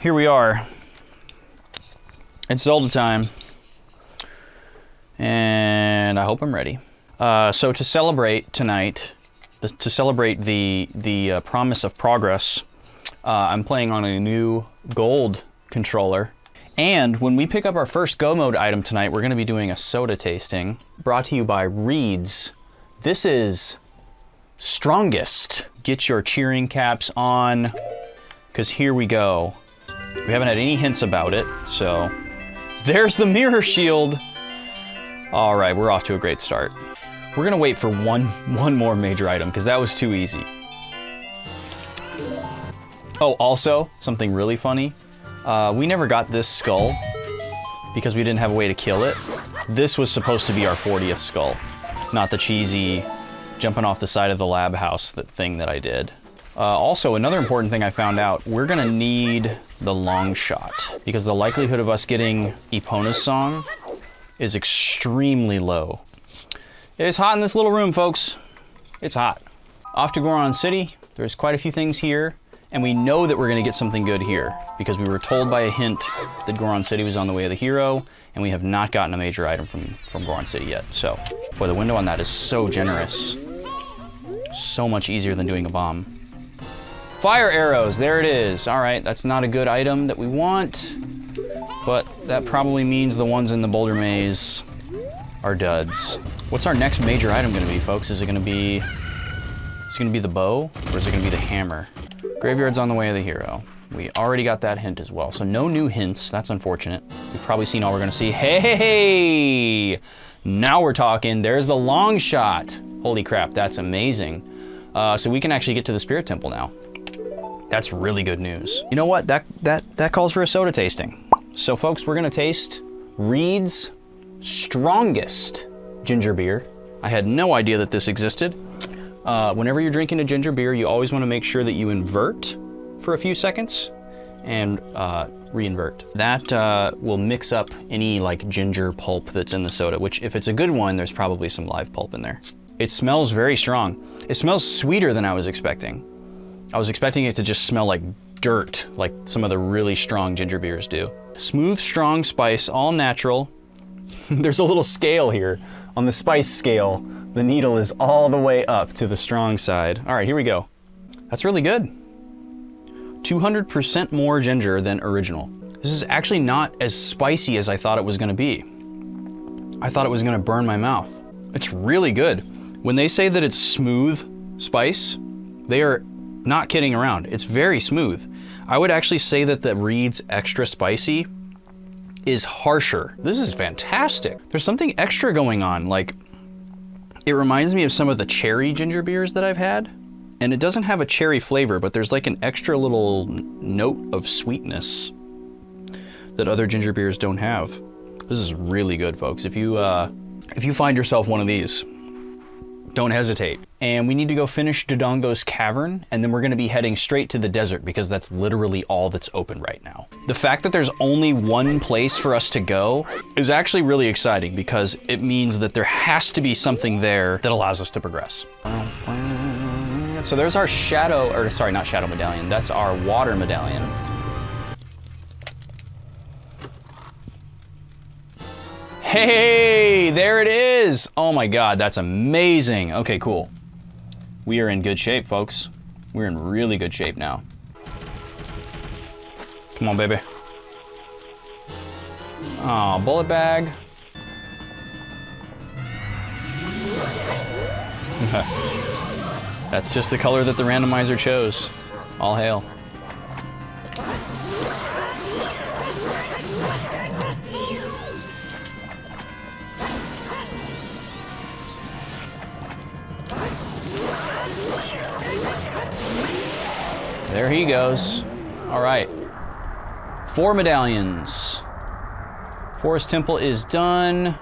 Here we are. It's Zelda time. And I hope I'm ready. So to celebrate tonight, to celebrate the promise of progress, I'm playing on a new gold controller. And when we pick up our first Go Mode item tonight, we're going to be doing a soda tasting, brought to you by Reed's. This is Strongest. Get your cheering caps on, because here we go. We haven't had any hints about it, so there's the mirror shield. All right, we're off to a great start. We're gonna wait for one more major item, because that was too easy. Oh, also, something really funny. We never got this skull because we didn't have a way to kill it. This was supposed to be our 40th skull, not the cheesy jumping off the side of the lab house thing that I did. Also, another important thing I found out, we're gonna need the long shot because the likelihood of us getting Epona's song is extremely low. It's hot in this little room, folks. It's hot. Off to Goron City. There's quite a few things here. And we know that we're gonna get something good here because we were told by a hint that Goron City was on the way of the hero, and we have not gotten a major item from Goron City yet. So, boy, the window on that is so generous. So much easier than doing a bomb. Fire arrows, there it is. All right, that's not a good item that we want, but that probably means the ones in the boulder maze are duds. What's our next major item gonna be, folks? Is it gonna be the bow, or is it gonna be the hammer? Graveyard's on the way of the hero. We already got that hint as well. So no new hints, that's unfortunate. We've probably seen all we're gonna see. Hey! Now we're talking, there's the long shot. Holy crap, that's amazing. So we can actually get to the Spirit Temple now. That's really good news. You know what, that calls for a soda tasting. So folks, we're gonna taste Reed's Strongest ginger beer. I had no idea that this existed. Whenever you're drinking a ginger beer, you always want to make sure that you invert for a few seconds and re-invert. That will mix up any like ginger pulp that's in the soda, which if it's a good one, there's probably some live pulp in there. It smells very strong. It smells sweeter than I was expecting. I was expecting it to just smell like dirt, like some of the really strong ginger beers do. Smooth, strong spice, all natural. There's a little scale here. On the spice scale, the needle is all the way up to the strong side. All right, here we go. That's really good. 200% more ginger than original. This is actually not as spicy as I thought it was gonna be. I thought it was gonna burn my mouth. It's really good. When they say that it's smooth spice, they are not kidding around. It's very smooth. I would actually say that the Reed's Extra Spicy is harsher. This is fantastic. There's something extra going on, like it reminds me of some of the cherry ginger beers that I've had, and it doesn't have a cherry flavor, but there's like an extra little note of sweetness that other ginger beers don't have. This is really good, folks. If you find yourself one of these, don't hesitate. And we need to go finish Dodongo's cavern, and then we're gonna be heading straight to the desert because that's literally all that's open right now. The fact that there's only one place for us to go is actually really exciting because it means that there has to be something there that allows us to progress. So there's our shadow, or sorry, not shadow medallion, that's our water medallion. Hey, there it is. Oh my God, that's amazing. Okay, cool. We are in good shape, folks. We're in really good shape now. Come on, baby. Aw, bullet bag. That's just the color that the randomizer chose. All hail. There he goes. All right. 4 medallions. Forest Temple is done.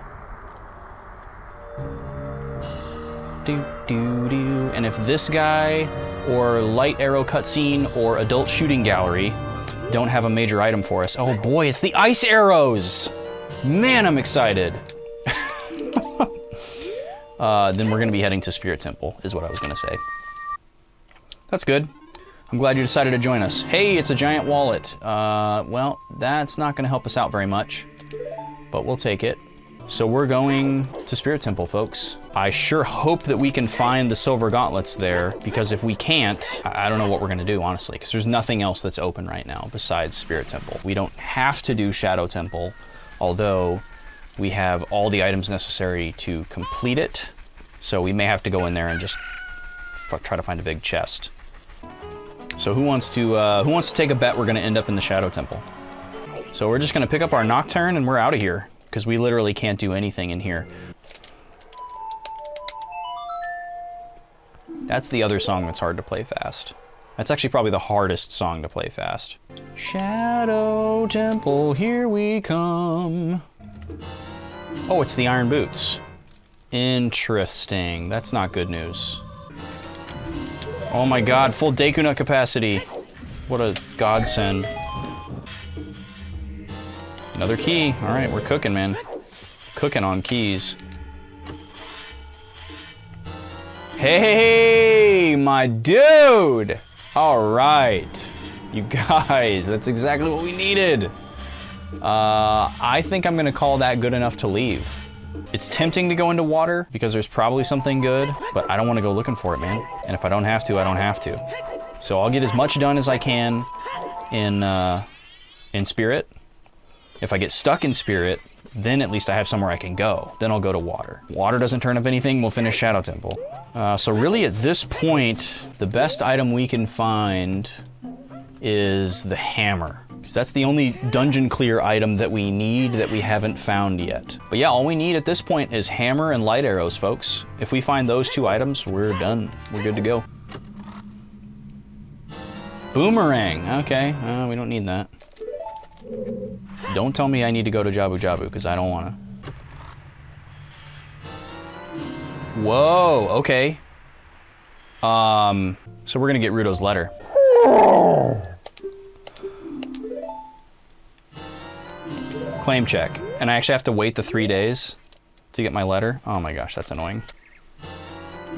And if this guy or light arrow cutscene or adult shooting gallery don't have a major item for us, oh boy, it's the ice arrows. Man, I'm excited. Then we're gonna be heading to Spirit Temple, is what I was gonna say. That's good. I'm glad you decided to join us. Hey, it's a giant wallet. Well, that's not gonna help us out very much, but we'll take it. So we're going to Spirit Temple, folks. I sure hope that we can find the silver gauntlets there, because if we can't, I don't know what we're gonna do, honestly, because there's nothing else that's open right now besides Spirit Temple. We don't have to do Shadow Temple, although we have all the items necessary to complete it. So we may have to go in there and just try to find a big chest. So who wants to take a bet we're gonna end up in the Shadow Temple? So we're just gonna pick up our Nocturne and we're out of here, because we literally can't do anything in here. That's the other song that's hard to play fast. That's actually probably the hardest song to play fast. Shadow Temple, here we come. Oh, it's the Iron Boots. Interesting. That's not good news. Oh my god, full Deku Nut capacity. What a godsend. Another key. All right, we're cooking, man. Cooking on keys. Hey, my dude! All right. You guys, that's exactly what we needed. I think I'm gonna call that good enough to leave. It's tempting to go into water because there's probably something good, but I don't want to go looking for it, man. And if I don't have to, I don't have to. So I'll get as much done as I can in Spirit. If I get stuck in Spirit, then at least I have somewhere I can go. Then I'll go to water. Water doesn't turn up anything, we'll finish Shadow Temple. So really at this point, the best item we can find is the hammer. Because that's the only dungeon clear item that we need that we haven't found yet. But yeah, all we need at this point is hammer and light arrows, folks. If we find those two items, we're done. We're good to go. Boomerang, okay, we don't need that. Don't tell me I need to go to Jabu Jabu, because I don't want to. Whoa, okay. So we're gonna get Ruto's letter. Claim check. And I actually have to wait the 3 days to get my letter. Oh my gosh, that's annoying.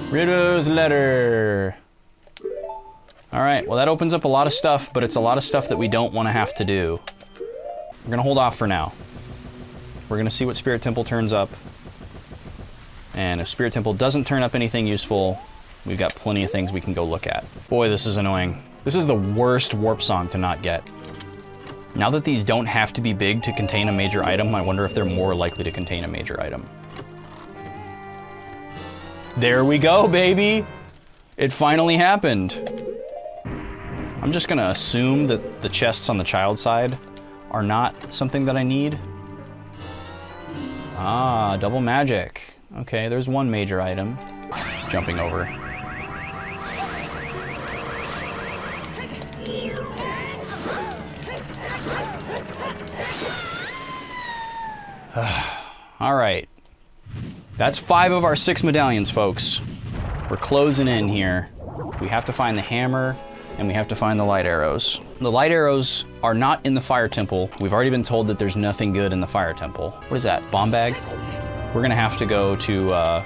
Ruto's letter. All right, well that opens up a lot of stuff, but it's a lot of stuff that we don't want to have to do. We're gonna hold off for now. We're gonna see what Spirit Temple turns up. And if Spirit Temple doesn't turn up anything useful, we've got plenty of things we can go look at. Boy, this is annoying. This is the worst warp song to not get. Now that these don't have to be big to contain a major item, I wonder if they're more likely to contain a major item. There we go, baby! It finally happened. I'm just gonna assume that the chests on the child side are not something that I need. Ah, double magic. Okay, there's one major item. Jumping over. All right. That's 5 of our 6 medallions, folks. We're closing in here. We have to find the hammer, and we have to find the light arrows. The light arrows are not in the Fire Temple. We've already been told that there's nothing good in the Fire Temple. What is that, bomb bag? We're gonna have to go to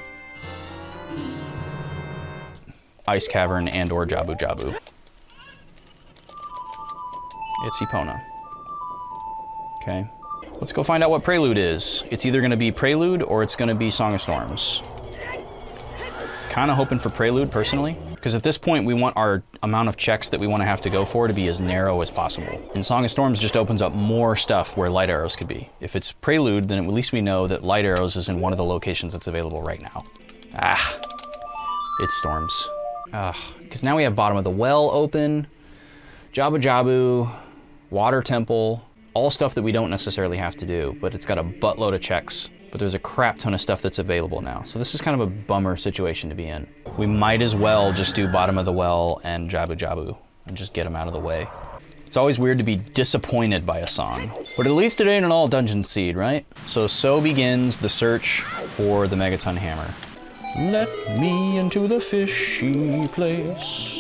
Ice Cavern and or Jabu Jabu. It's Epona. Okay. Let's go find out what Prelude is. It's either gonna be Prelude or it's gonna be Song of Storms. Kinda hoping for Prelude, personally. Because at this point, we want our amount of checks that we want to have to go for to be as narrow as possible. And Song of Storms just opens up more stuff where light arrows could be. If it's Prelude, then at least we know that light arrows is in one of the locations that's available right now. Ah, it's Storms. Because now we have Bottom of the Well open, Jabu Jabu, Water Temple, all stuff that we don't necessarily have to do, but it's got a buttload of checks. But there's a crap ton of stuff that's available now. So this is kind of a bummer situation to be in. We might as well just do Bottom of the Well and Jabu Jabu and just get them out of the way. It's always weird to be disappointed by a song, but at least it ain't an all dungeon seed, right? So begins the search for the Megaton Hammer. Let me into the fishy place.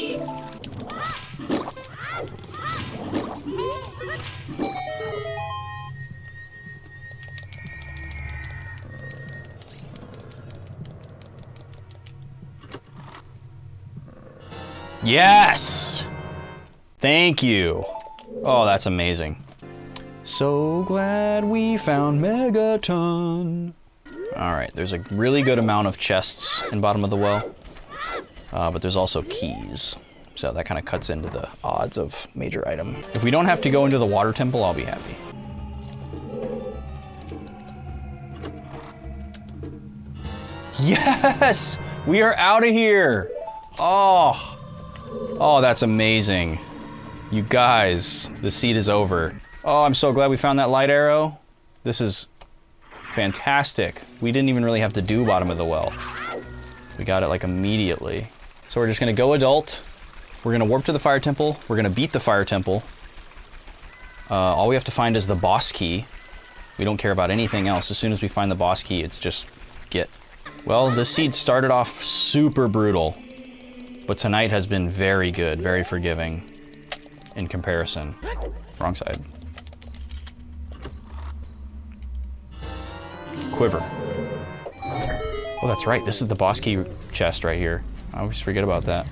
Yes! Thank you. Oh, that's amazing. So glad we found Megaton. All right, there's a really good amount of chests in bottom of the well, but there's also keys. So that kind of cuts into the odds of major item. If we don't have to go into the water temple, I'll be happy. Yes! We are out of here! Oh, that's amazing. You guys, the seed is over. Oh, I'm so glad we found that light arrow. This is fantastic. We didn't even really have to do bottom of the well. We got it like immediately. So we're just gonna go adult. We're gonna warp to the fire temple. We're gonna beat the fire temple. All we have to find is the boss key. We don't care about anything else. As soon as we find the boss key, it's just get. Well, this seed started off super brutal, but tonight has been very good, very forgiving in comparison. Wrong side. Quiver. Oh, that's right. This is the boss key chest right here. I always forget about that.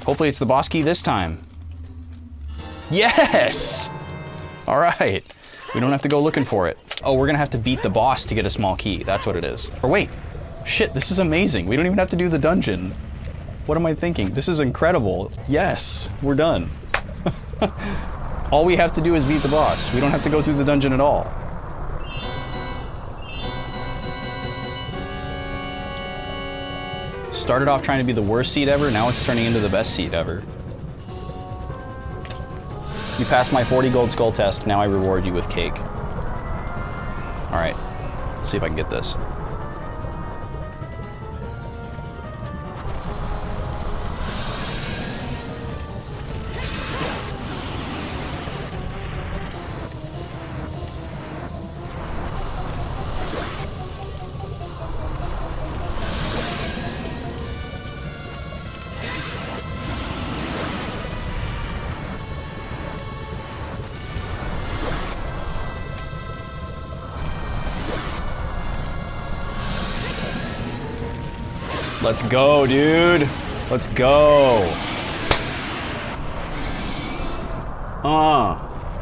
Hopefully it's the boss key this time. Yes! All right. We don't have to go looking for it. Oh, we're gonna have to beat the boss to get a small key. That's what it is. Or wait. Shit, this is amazing. We don't even have to do the dungeon. What am I thinking? This is incredible. Yes, we're done. All we have to do is beat the boss. We don't have to go through the dungeon at all. Started off trying to be the worst seed ever, now it's turning into the best seed ever. You passed my 40 gold skull test, now I reward you with cake. Alright, let's see if I can get this. Let's go, dude. Let's go.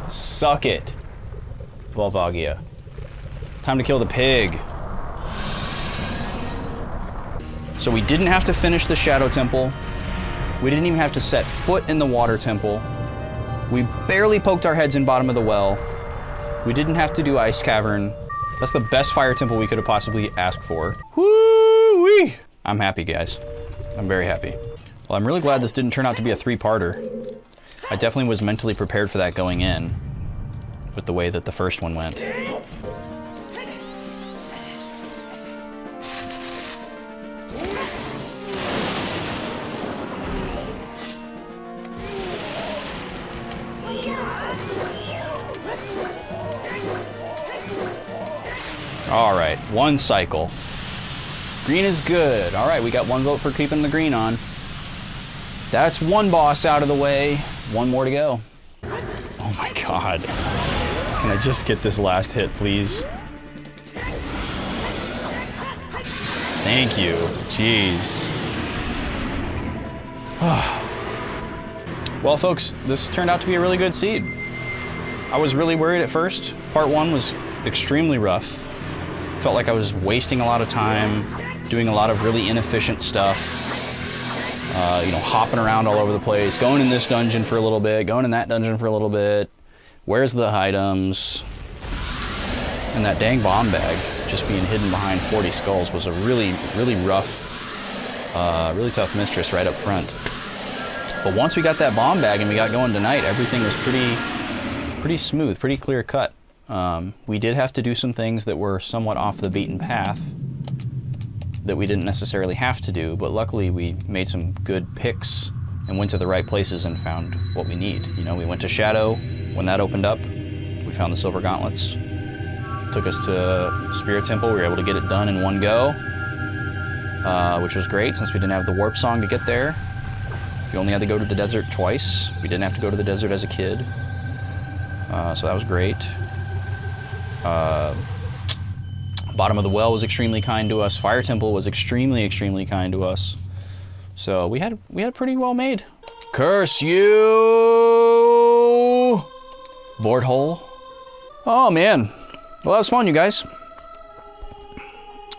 Suck it. Volvagia. Time to kill the pig. So we didn't have to finish the Shadow Temple. We didn't even have to set foot in the Water Temple. We barely poked our heads in bottom of the well. We didn't have to do Ice Cavern. That's the best Fire Temple we could have possibly asked for. Woo-wee! I'm happy, guys. I'm very happy. Well, I'm really glad this didn't turn out to be a three-parter. I definitely was mentally prepared for that going in, with the way that the first one went. All right, one cycle. Green is good. All right, we got one vote for keeping the green on. That's one boss out of the way. One more to go. Oh my God. Can I just get this last hit, please? Thank you. Jeez. Well, folks, this turned out to be a really good seed. I was really worried at first. Part one was extremely rough. Felt like I was wasting a lot of time, doing a lot of really inefficient stuff. You know, hopping around all over the place, going in this dungeon for a little bit, going in that dungeon for a little bit. Where's the items? And that dang bomb bag just being hidden behind 40 skulls was a really, really rough, really tough mistress right up front. But once we got that bomb bag and we got going tonight, everything was pretty smooth, pretty clear cut. We did have to do some things that were somewhat off the beaten path that we didn't necessarily have to do, but luckily we made some good picks and went to the right places and found what we need. You know, we went to Shadow. When that opened up, we found the Silver Gauntlets. Took us to Spirit Temple. We were able to get it done in one go, which was great since we didn't have the warp song to get there. We only had to go to the desert twice. We didn't have to go to the desert as a kid. So that was great. Bottom of the Well was extremely kind to us. Fire Temple was extremely, extremely kind to us. So we had pretty well made. Curse you! board hole. Oh man. Well, that was fun, you guys.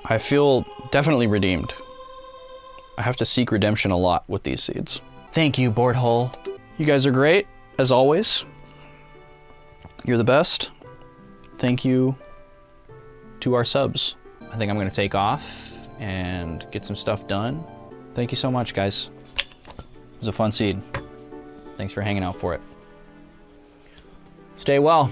I feel definitely redeemed. I have to seek redemption a lot with these seeds. Thank you, board hole. You guys are great, as always. You're the best. Thank you to our subs. I think I'm gonna take off and get some stuff done. Thank you so much, guys. It was a fun seed. Thanks for hanging out for it. Stay well.